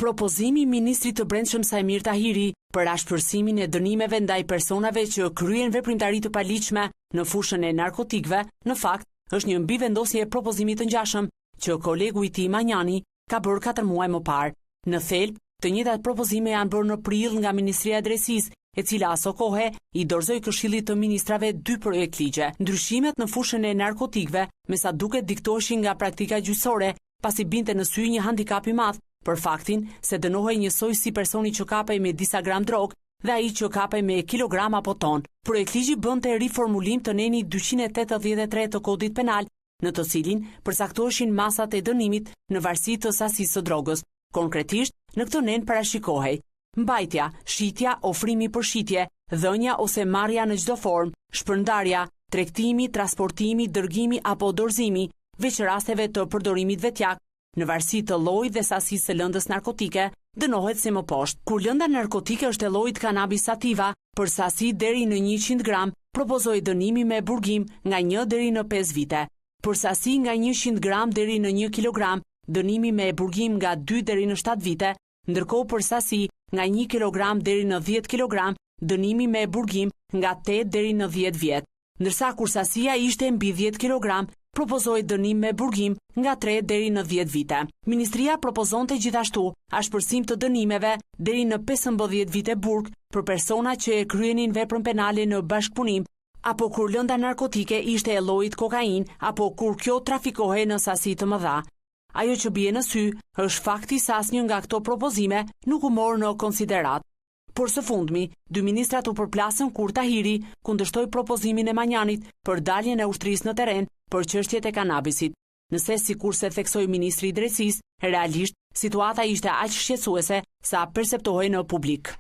Propozimi i Ministrit të Brendshëm Sajmir Tahiri për ashpërsimin e dënimeve ndaj personave që kryen veprimtari të paligjshme në fushën e narkotikëve, në fakt, është një mbivendosje e propozimit të ngjashëm që kolegu i tij Manjani ka bërë 4 muaj më parë. Në thelb, të njëjtat propozime janë bërë në prill nga Ministria e Drejtësisë, e cila aso kohe i dorëzoi Këshillit të Ministrave 2 projekt ligje. Ndryshimet në fushën e narkotikëve, me sa duket diktoheshin nga praktika gjyqësore, pasi binte në sy një handikap i madh për faktin se dënohej njësoj si personi që kapej me disa gram drog dhe ai që kapej me kilogram apo ton. Projektligji bënte riformulim të neni 283 të Kodit Penal, në të cilin përcaktoheshin masat e dënimit në varësi të sasisë së drogës. Konkretisht, në këtë nen parashikohej mbajtja, shitja, ofrimi për shitje, dhënia ose marrja në çdo formë, shpërndarja, tregtimi, transportimi, dërgimi apo dorëzimi, veç rasteve të përdorimit vetjak, në varësi të llojit dhe sasisë së lëndës narkotike, dënohet si më poshtë. Kur lënda narkotike është e llojit cannabis sativa, për sasi deri në 100 gram, propozoi dënimi me burgim nga 1 deri në 5 vite. Për sasi nga 100 gram deri në 1 kilogram, dënimi me burgim nga 2 deri në 7 vite, ndërkohë për sasi nga 1 kilogram deri në 10 kilogram, dënimi me burgim nga 8 deri në 10 vjet. Ndërsa kur sasia ishte mbi 10 kilogram, propozoi dënim me burgim nga 3 deri në 10 vite. Ministria propozonte gjithashtu ashpërsim të dënimeve deri në 15 vite burg për persona që e kryenin veprën penale në bashkëpunim, apo kur lënda narkotike ishte e llojit kokain, apo kur kjo trafikohej në sasi të mëdha. Ajo që bie në sy është fakti se asnjë nga këto propozime nuk u mor në konsiderat. Por së fundmi, 2 ministrat u përplasën kur Tahiri kundërshtoi propozimin e Manjanit për daljen e ushtrisë në terren për çështjet e kanabisit. Nëse sikurse theksoi ministri i Drejtësisë, realisht situata ishte aq shqetësuese sa perceptohej në publik.